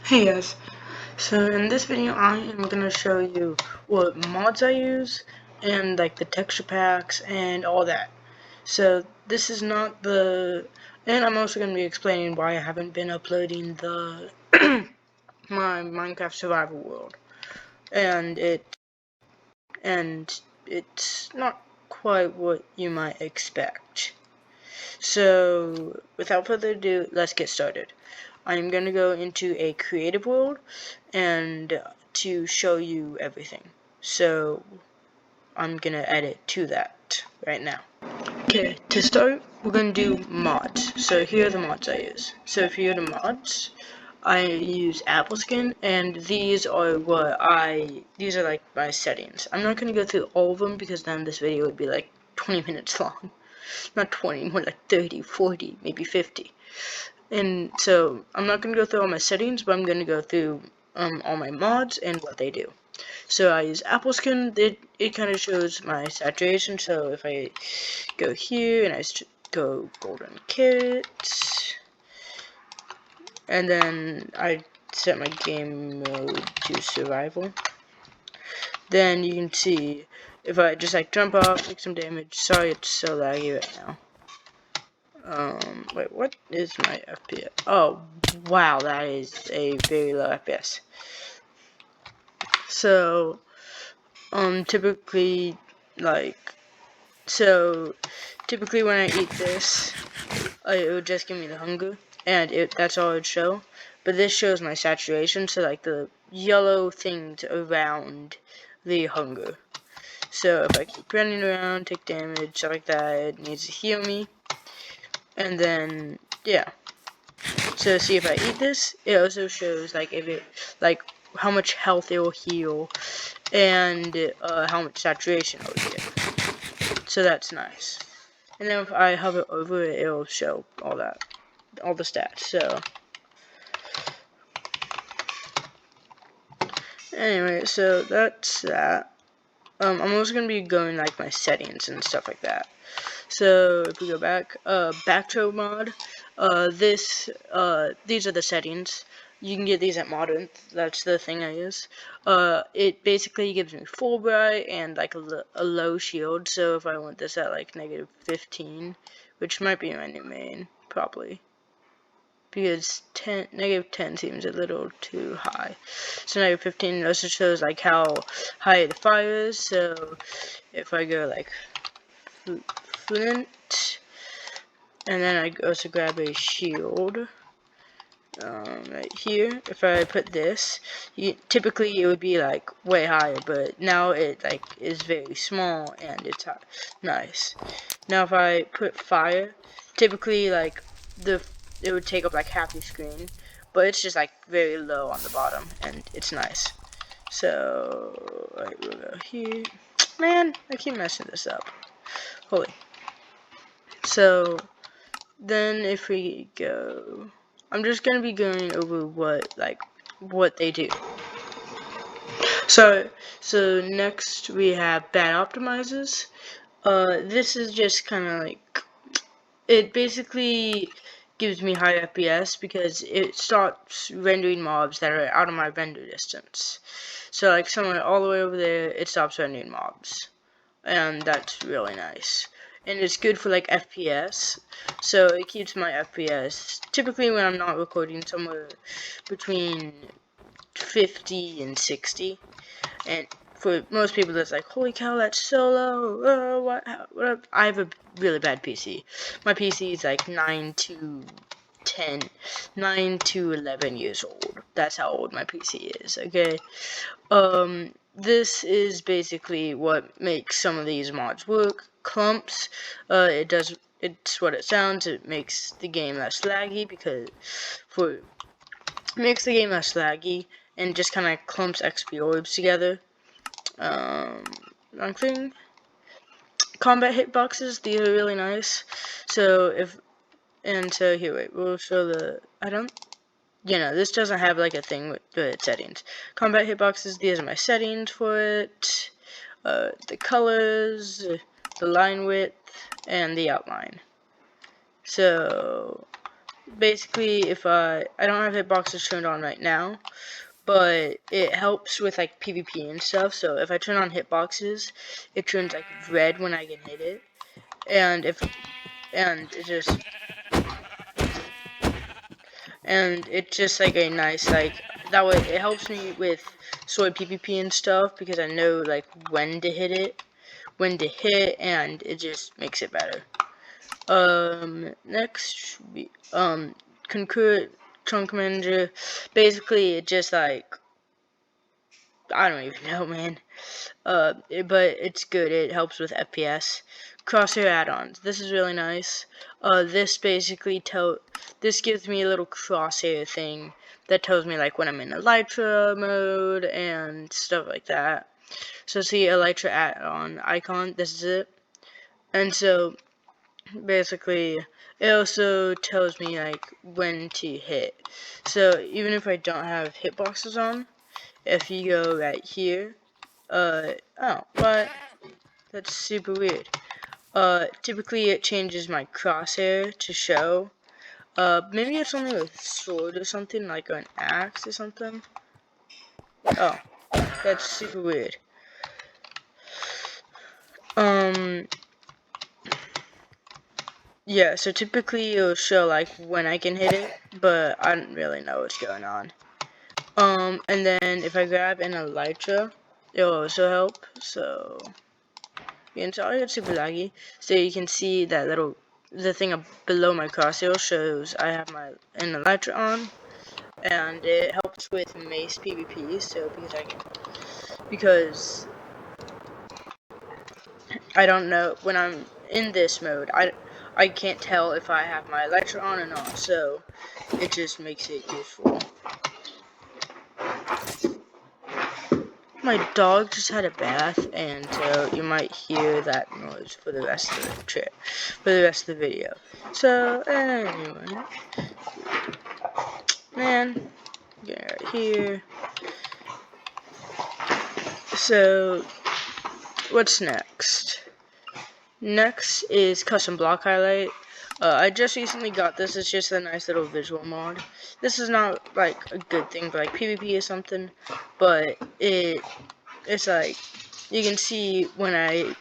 Hey guys, so in this video I am going to show you what mods I use and like the texture packs and all that. So this is not the, and I'm also going to be explaining why I haven't been uploading the my Minecraft survival world, and it's not quite what you might expect. So without further ado, let's get started. I'm going to go into a creative world and to show you everything. So I'm going to edit to that right now. Okay, to start, we're going to do mods. So here are the mods I use. So if you go to mods, I use apple skin, and these are like my settings. I'm not going to go through all of them because then this video would be like 20 minutes long. Not 20, more like 30, 40, maybe 50. And so I'm not going to go through all my settings, but I'm going to go through all my mods and what they do. So I use apple skin. It kind of shows my saturation. So if I go here and I go golden carrots, and then I set my game mode to survival, then you can see if I just like jump off, take some damage. Sorry, it's so laggy right now. Wait, what is my FPS? Oh, wow, that is a very low FPS. So, typically, typically when I eat this, it would just give me the hunger, and that's all it would show. But this shows my saturation, so like the yellow things around the hunger. So if I keep running around, take damage, stuff like that, it needs to heal me. And then, yeah. So see, if I eat this, it also shows like how much health it will heal, and how much saturation it will get. So that's nice. And then if I hover over it, it will show all the stats. So anyway, so that's that. I'm also gonna be going like my settings and stuff like that. So if we go back, backtrail mod, these are the settings. You can get these at Modern. That's the thing I use. It basically gives me full bright and like a low shield. So if I want this at like -15, which might be my new main, probably, because -10 seems a little too high. So -15 also shows like how high the fire is. So if I go like flint, and then I also grab a shield right here. If I put this, typically it would be like way higher, but now it like is very small and it's nice. Now if I put fire, typically like it would take up like half the screen, but it's just like very low on the bottom and it's nice. So right, we'll go here. Man, I keep messing this up. Holy. So then if we go, I'm just gonna be going over what they do. So next we have bad optimizers. This is just kind of like, it basically gives me high FPS because it stops rendering mobs that are out of my render distance. So like somewhere all the way over there, it stops rendering mobs, and that's really nice. And it's good for like FPS, so it keeps my FPS typically when I'm not recording somewhere between 50 and 60. And for most people that's like, holy cow, that's so low. What? I have a really bad PC. My PC is like 9 to 11 years old. That's how old my PC is, okay? This is basically what makes some of these mods work. Clumps, it's what it sounds. It makes the game less laggy and just kind of clumps XP orbs together. Wrong thing. Combat hitboxes, these are really nice. So here, wait, we'll show this doesn't have like a thing with the settings. Combat hitboxes, these are my settings for it. The colors, the line width, and the outline. So basically, if I don't have hitboxes turned on right now, but it helps with like PvP and stuff. So if I turn on hitboxes, it turns like red when I can hit it, and it's just like a nice, like, that way it helps me with sword PvP and stuff because I know like when to hit, and it just makes it better. Next, concurrent trunk manager. Basically, it just like, I don't even know, man. But it's good. It helps with FPS. Crosshair add-ons. This is really nice. This gives me a little crosshair thing that tells me like when I'm in Elytra mode and stuff like that. So see, Elytra add-on icon. This is it. And so basically, it also tells me like when to hit. So even if I don't have hitboxes on, if you go right here, oh, what? That's super weird. Typically it changes my crosshair to show. Maybe it's only a sword or something, like an axe or something. Oh, that's super weird. Yeah, so typically it'll show like when I can hit it, but I don't really know what's going on. And then if I grab an Elytra, it'll also help, so sorry it's super laggy. So you can see that the thing below my crosshair shows I have an Elytra on, and it helps with mace PvP. So because I don't know when I'm in this mode, I can't tell if I have my Elytra on or not. So it just makes it useful. My dog just had a bath, and so you might hear that noise for the rest of the trip, for the rest of the video. So anyway, man, get right here. So what's next? Next is custom block highlight. I just recently got this. It's just a nice little visual mod. This is not like a good thing for like PvP or something, but it's like, you can see when I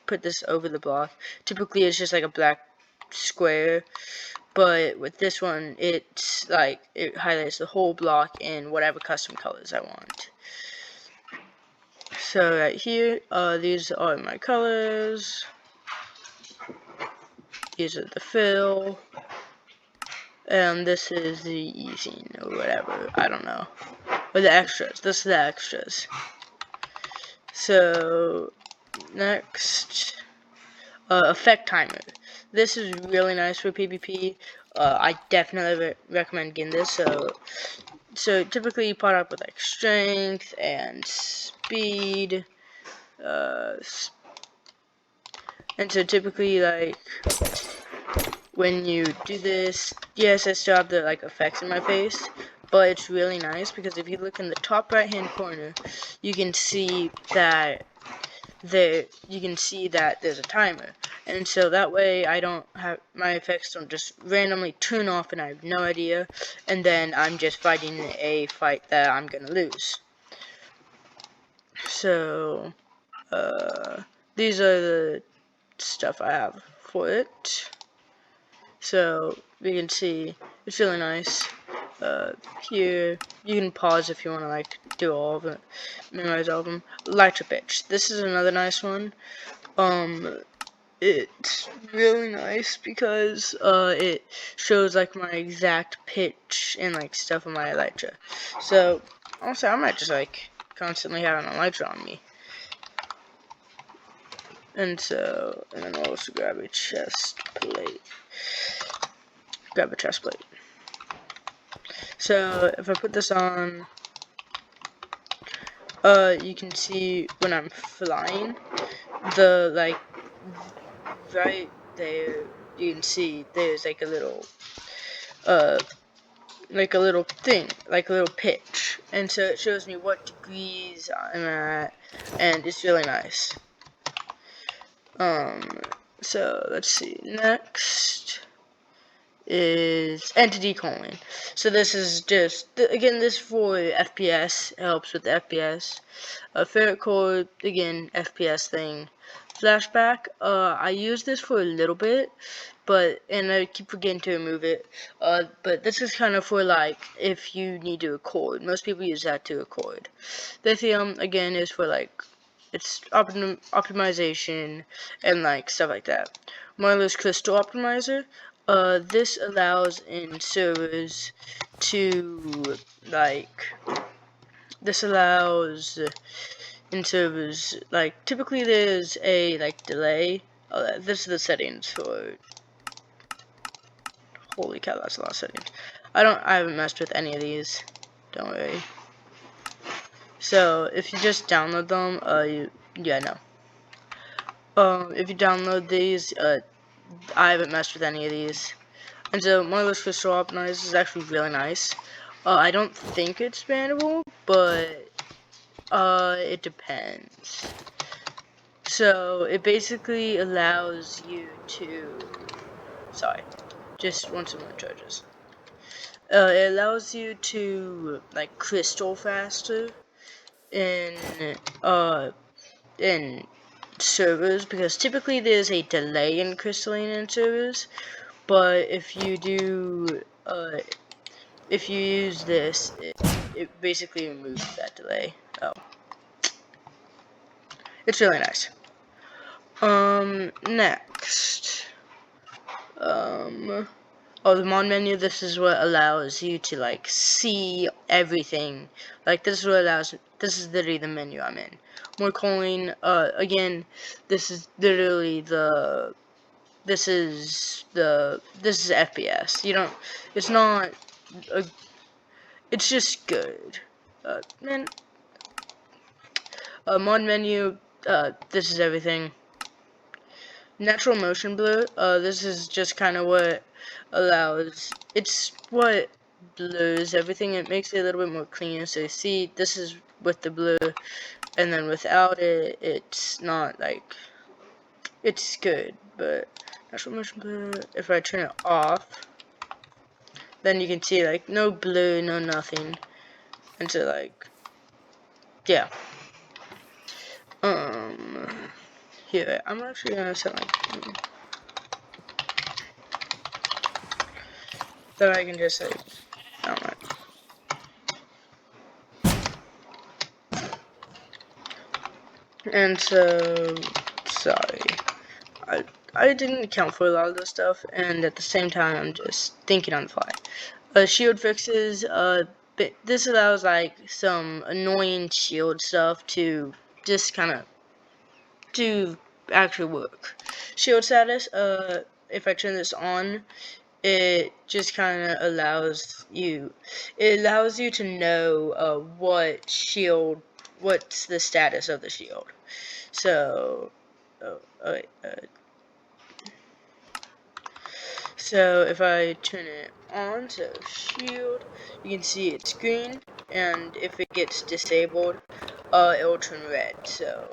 put this over the block. Typically it's just like a black square, but with this one it's like it highlights the whole block in whatever custom colors I want. So right here, these are my colors. These are the fill, and this is the easing or whatever. I don't know, or the extras. This is the extras. So next, effect timer. This is really nice for PvP. I definitely recommend getting this. So typically you put up with like strength and speed. And so typically, like, when you do this, yes, I still have the like effects in my face, but it's really nice because if you look in the top right hand corner, you can see that there's a timer, and so that way I don't have my effects don't just randomly turn off and I have no idea, and then I'm just fighting a fight that I'm gonna lose. So these are the stuff I have for it. So you can see it's really nice. Here you can pause if you want to like do all of it, memorize all of them. Elytra pitch. This is another nice one. It's really nice because it shows like my exact pitch and like stuff on my Elytra. So also I might just like constantly have an Elytra on me. And then I'll also grab a chest plate. Grab a chest plate. So if I put this on, you can see when I'm flying, the like right there, you can see there's like a little thing, like a little pitch, and so it shows me what degrees I'm at, and it's really nice. So let's see, next is entity calling. So this is just, again, this for FPS, helps with FPS. Ferret core, again, FPS thing. Flashback, I use this for a little bit, and I keep forgetting to remove it. But this is kind of for, like, if you need to record. Most people use that to record. Lithium, again, is for, like, it's optimization and, like, stuff like that. Wireless crystal optimizer, this allows in servers to, like, typically there's a, like, delay. This is the settings for, holy cow, that's a lot of settings. I haven't messed with any of these, don't worry. So, if you just download them, if you download these, I haven't messed with any of these. And so, wireless crystal optimizer is actually really nice. I don't think it's bannable, but it depends. So, it basically allows you to... Sorry, just want some more charges. It allows you to, like, crystal faster in servers, because typically there's a delay in crystalline in servers, but if you use this, it basically removes that delay. It's really nice. Next, the mod menu. This is what allows you to, like, see everything. Like, this is what allows. This is literally the menu I'm in. More calling. Again, this is literally the. This is FPS. You don't. It's not. It's just good. Man. Mod menu. This is everything. Natural motion blur, this is just kind of what allows, it's what blurs everything. It makes it a little bit more cleaner. So you see, this is with the blur, and then without it, it's not, like, it's good. But natural motion blur, if I turn it off, then you can see, like, no blur, no nothing. And so, like, yeah. Here, I'm actually gonna set, like, that I can just, like, I don't know. And so, sorry, I didn't account for a lot of this stuff, and at the same time, I'm just thinking on the fly. Shield fixes, this allows, like, some annoying shield stuff to just kind of actually work. Shield status, if I turn this on, it just kind of allows you to know, what's the status of the shield. So, so if I turn it on, so shield, you can see it's green, and if it gets disabled, it will turn red. So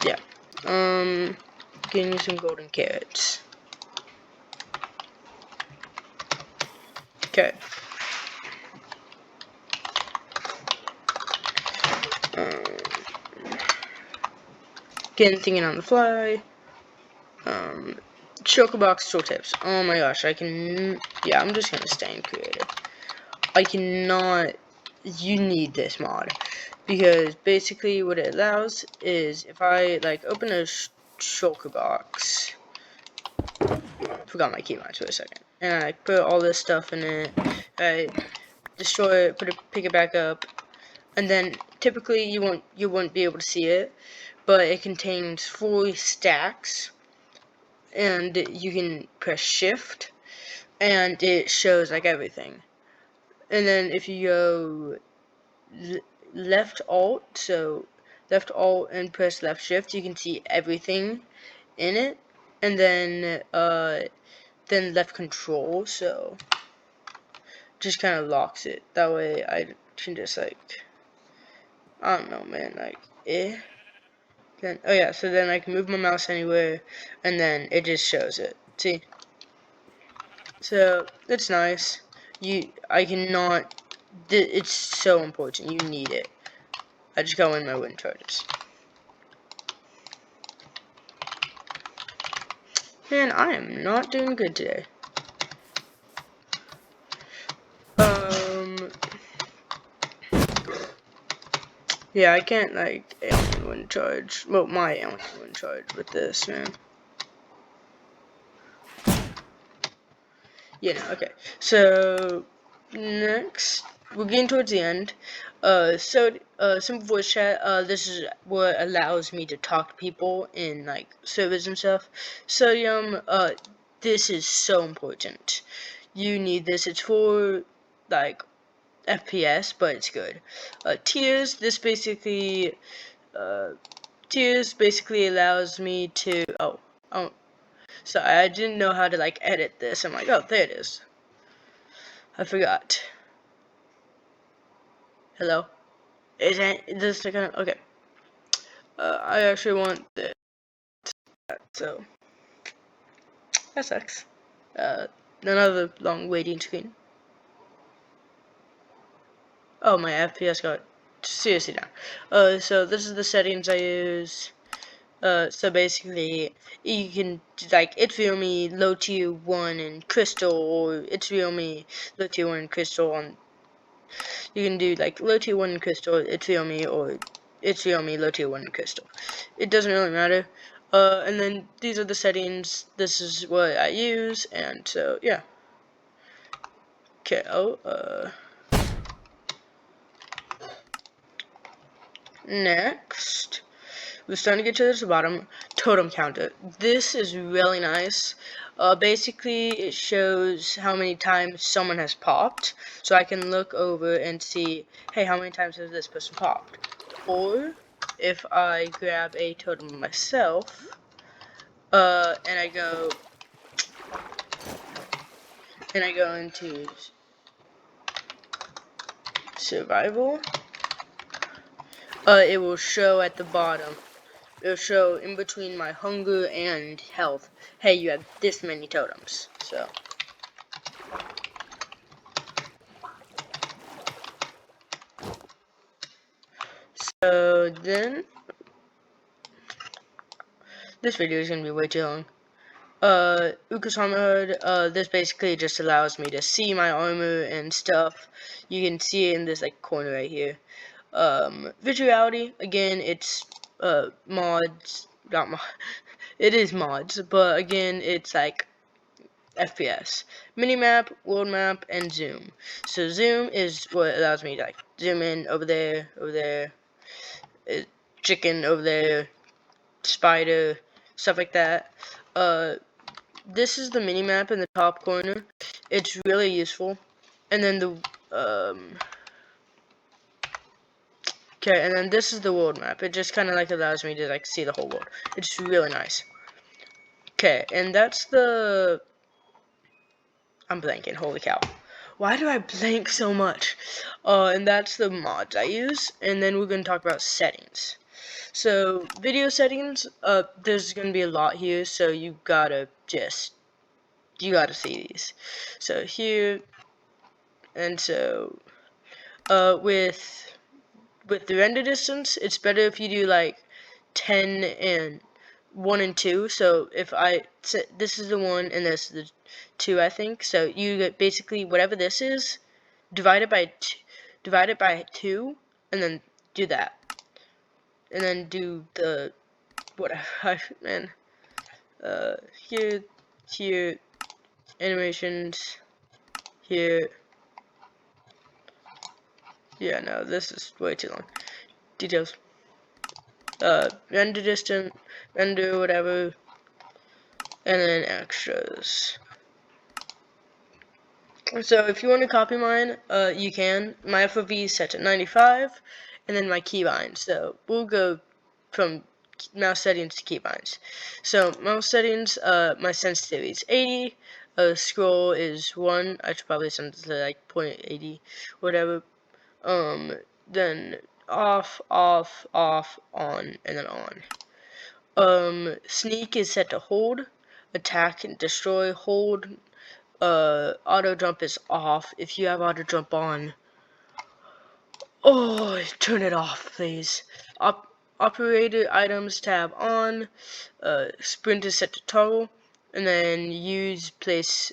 yeah, getting you some golden carrots. Okay. Again, thinking on the fly. Chocobox tooltips. Oh my gosh, yeah, I'm just gonna stay in creative. You need this mod, because basically what it allows is, if I, like, open a Chocobox, forgot my keybinds for a second, and I put all this stuff in it, I destroy it, pick it back up, and then typically you won't be able to see it, but it contains 4 stacks, and you can press shift, and it shows, like, everything. And then if you go left alt and press left shift, you can see everything in it, and then left control, so just kind of locks it. That way I can just, like, I don't know, man, like, Then, oh yeah, so then I can move my mouse anywhere, and then it just shows it. See? So, it's nice. I cannot, it's so important, you need it. I just got one of my wind charges. Man, I am not doing good today. Yeah, I can't, like, alien wind charge. Well, my alien wind charge with this, man. Yeah, no, okay. So, next, we're getting towards the end. Simple voice chat, this is what allows me to talk to people in, like, servers and stuff. Sodium, this is so important. You need this. It's for, like, FPS, but it's good. Tears, Tears basically allows me to, sorry, I didn't know how to, like, edit this. I'm like, oh, there it is. I forgot. Hello? Isn't this the kind of, okay. I actually want this, so, that sucks. Another long waiting screen. Oh, my FPS got seriously down. So this is the settings I use. So basically, you can, like, it's real me low tier 1 and crystal, or it's real me low tier 1 and crystal on, you can do, like, low tier 1 and crystal, it's real me, or it's real me low tier 1 and crystal. It doesn't really matter. And then these are the settings, this is what I use, and so, yeah. Okay, next, we're starting to get to the bottom. Totem counter. This is really nice. Basically, it shows how many times someone has popped. So I can look over and see, hey, how many times has this person popped? Or, if I grab a totem myself, and I go into survival, it will show at the bottom. It'll show in between my hunger and health, hey, you have this many totems. So then, this video is gonna be way too long. Uka's Armor Hood, this basically just allows me to see my armor and stuff. You can see it in this, like, corner right here. Visuality, again, it's, mods, not mod, it is mods, but again, it's, like, FPS. Minimap, world map, and zoom. So zoom is what allows me to, like, zoom in over there, chicken over there, spider, stuff like that. This is the minimap in the top corner. It's really useful. And then okay, and then this is the world map. It just kind of, like, allows me to, like, see the whole world. It's really nice. Okay, and that's the, I'm blanking, holy cow. Why do I blank so much? And that's the mods I use, and then we're going to talk about settings. So, video settings, there's going to be a lot here, so you gotta see these. So here, and so, with the render distance, it's better if you do, like, 10 and 1 and 2. So if this is the 1 and this is the 2, I think. So you get basically whatever this is, divide it by 2, and then do that. And then do the whatever, man. Here, animations, here. Yeah, no, this is way too long. Details. Render distance, render whatever, and then extras. So if you want to copy mine, you can. My FOV is set to 95, and then my keybinds. So we'll go from mouse settings to keybinds. So mouse settings, my sensitivity is 80, scroll is 1. I should probably send it to, like, 0.80, whatever. Then off, on, and then on. Sneak is set to hold. Attack and destroy, hold. Auto jump is off. If you have auto jump on, oh, turn it off, please. Operator items tab on. Sprint is set to toggle, and then use place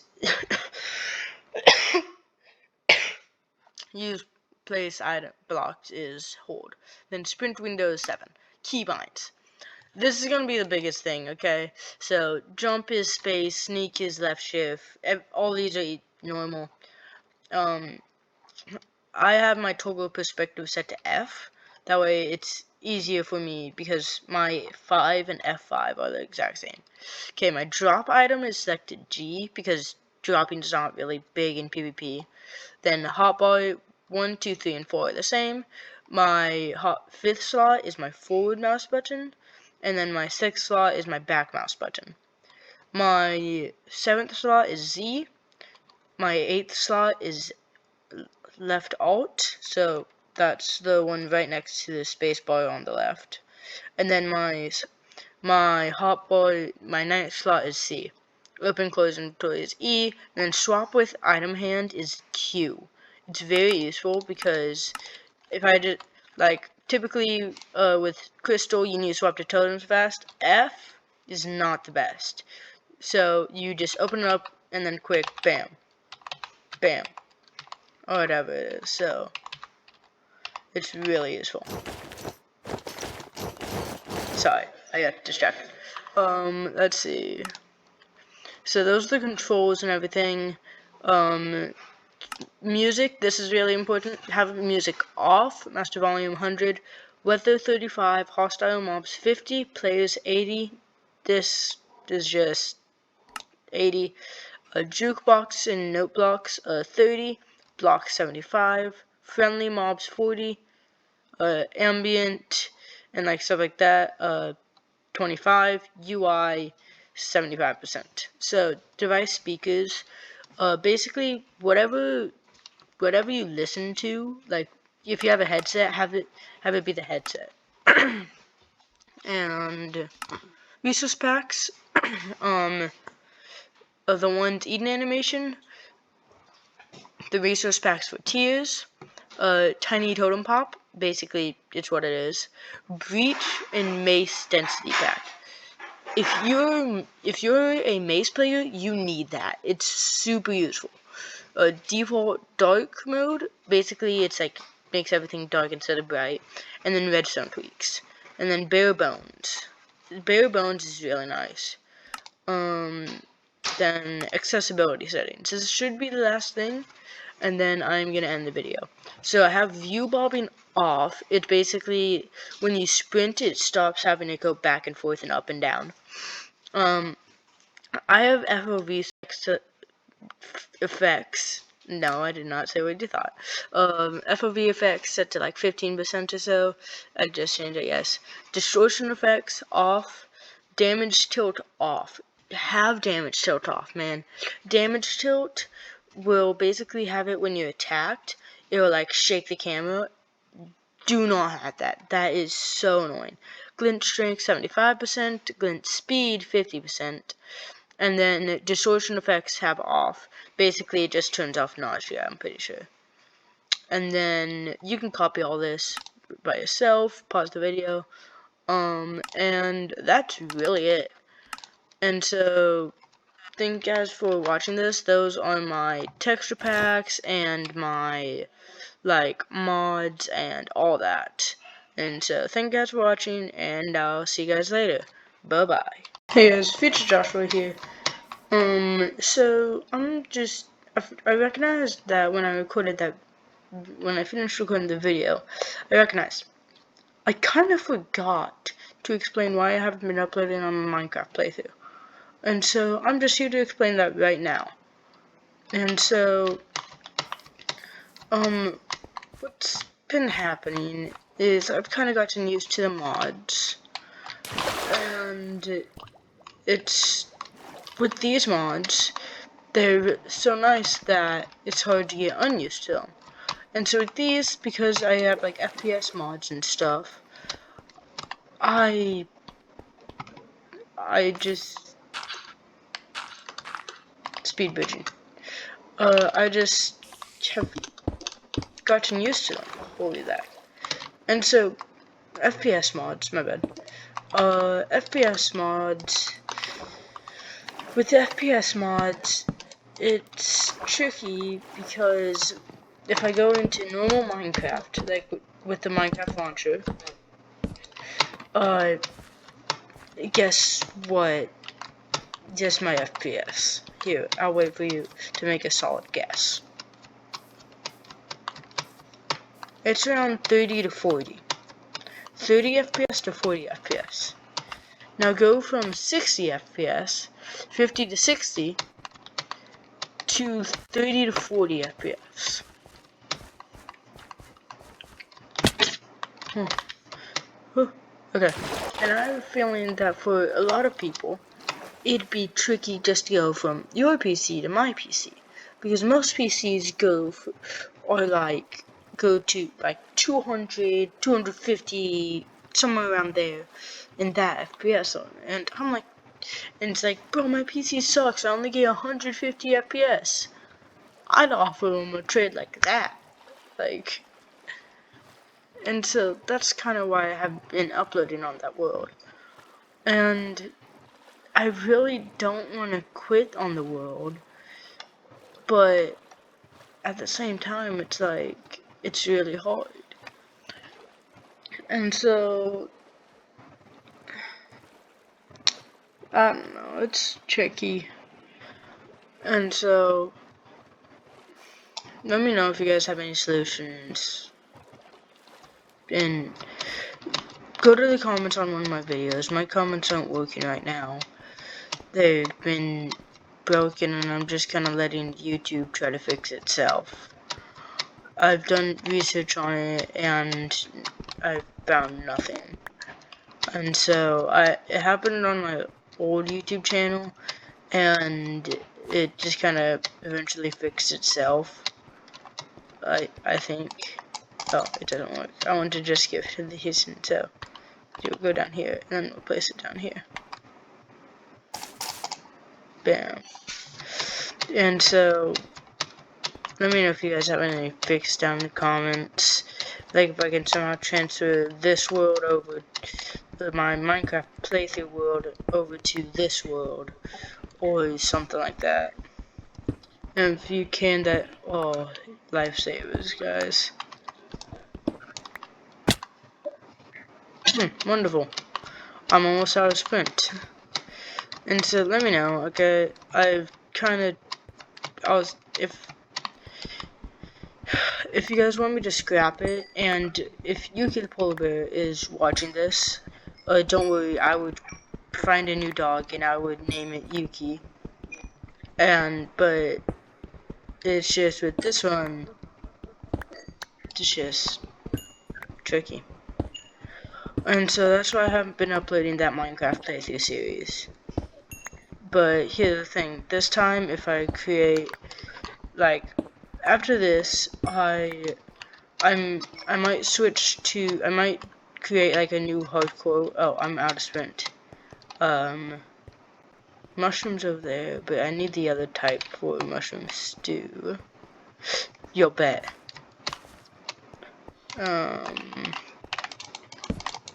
use place item blocks is hold. Then sprint window is 7. Keybinds. This is gonna be the biggest thing, okay? So jump is space, sneak is left shift. All these are normal. I have my toggle perspective set to F. That way it's easier for me because my 5 and F5 are the exact same. Okay, my drop item is set to G because dropping is not really big in PvP. Then hotbar 1, 2, 3, and 4 are the same. My 5th slot is my forward mouse button, and then my 6th slot is my back mouse button. My 7th slot is Z. My 8th slot is left alt, so that's the one right next to the space bar on the left. And then my hotbar, my 9th slot is C. Open close inventory is E, and then swap with item hand is Q. It's very useful because if I did, like, typically with crystal you need to swap to totems fast. F is not the best. So you just open it up and then quick bam. Bam. Or whatever it is, so it's really useful. Sorry, I got distracted. Let's see. So those are the controls and everything. Music, this is really important. Have music off, master volume 100, weather 35, hostile mobs 50, players 80. This is just 80. Jukebox and note blocks 30, block 75, friendly mobs 40, ambient and like stuff like that 25, UI 75%. So device speakers, basically whatever you listen to, like if you have a headset, have it be the headset. And resource packs, of the ones Eden animation, the resource packs for tiers, tiny totem pop, basically it's what it is, breach and mace density pack. If you're a mace player, you need that. It's super useful. Default dark mode, basically it's like makes everything dark instead of bright, and then redstone tweaks, and then bare bones. Bare bones is really nice. Then accessibility settings. This should be the last thing, and then I'm gonna end the video. So I have view bobbing off. It's basically when you sprint, it stops having to go back and forth and up and down. I have FOV effects. No, I did not say what you thought. FOV effects set to like 15% or so. I just changed it, yes. Distortion effects off. Damage tilt off. Have damage tilt off, man. Damage tilt will basically have it when you're attacked. It will like shake the camera. Do not have that. That is so annoying. Glint strength 75%, glint speed 50%. And then distortion effects have off. Basically, it just turns off nausea, I'm pretty sure. And then you can copy all this by yourself, pause the video, and that's really it. And so, thank you guys for watching this. Those are my texture packs and my, like, mods and all that. And so, thank you guys for watching, and I'll see you guys later. Bye-bye. Hey guys, Future Joshua here. So I recognized that when I finished recording the video, I kind of forgot to explain why I haven't been uploading on my Minecraft playthrough. And so I'm just here to explain that right now. And so, what's been happening is I've kind of gotten used to the mods, and it's with these mods, they're so nice that it's hard to get unused to them. And so with these, because I have like FPS mods and stuff, I I just speed bridging. I just have gotten used to them. Holy that. And so, FPS mods, my bad. FPS mods. With FPS mods, it's tricky because if I go into normal Minecraft, like with the Minecraft launcher, guess what? Just my FPS. Here, I'll wait for you to make a solid guess. It's around 30 to 40. 30 FPS to 40 FPS. Now go from 60 FPS, 50 to 60, to 30 to 40 FPS. Okay, and I have a feeling that for a lot of people, it'd be tricky just to go from your PC to my PC, because most PCs go to like 200, 250, somewhere around there, in that FPS on, and I'm like, and it's like, bro, my PC sucks. I only get 150 FPS. I'd offer them a trade like that, like. And so that's kind of why I have been uploading on that world. And I really don't want to quit on the world, but at the same time, it's like, it's really hard. And so, I don't know, it's tricky. And so, let me know if you guys have any solutions. And go to the comments on one of my videos. My comments aren't working right now. They've been broken, and I'm just kind of letting YouTube try to fix itself. I've done research on it, and I've found nothing. And so, it happened on my old YouTube channel, and it just kind of eventually fixed itself. I think. Oh, it doesn't work. I want to just give it these, and so you'll go down here, and then we'll place it down here. Bam. And so, let me know if you guys have any fix down in the comments. Like if I can somehow transfer this world over, my Minecraft playthrough world over to this world, or something like that. And if you can, that, oh, lifesavers, guys. Wonderful. I'm almost out of sprint. And so let me know, okay? If you guys want me to scrap it, and if Yuki the polar bear is watching this, don't worry, I would find a new dog and I would name it Yuki. But it's just with this one, it's just tricky. And so that's why I haven't been uploading that Minecraft playthrough series. But here's the thing, this time if I create, like, after this, I might switch to, I might create like a new hardcore, oh, I'm out of sprint. Mushrooms over there, but I need the other type for mushroom stew. You'll bet.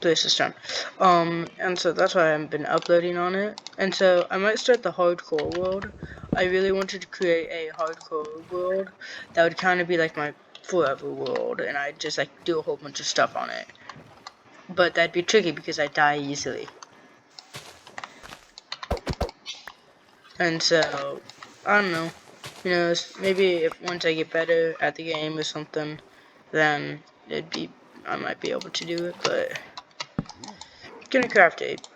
Place is done. And so that's why I haven't been uploading on it. And so I might start the hardcore world. I really wanted to create a hardcore world that would kind of be like my forever world, and I'd just like do a whole bunch of stuff on it. But that'd be tricky because I die easily. And so, I don't know. You know, maybe once I get better at the game or something, then I might be able to do it, but gonna craft 8.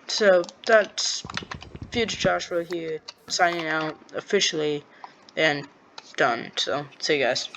So that's Future Joshua here, signing out officially and done. So see you guys.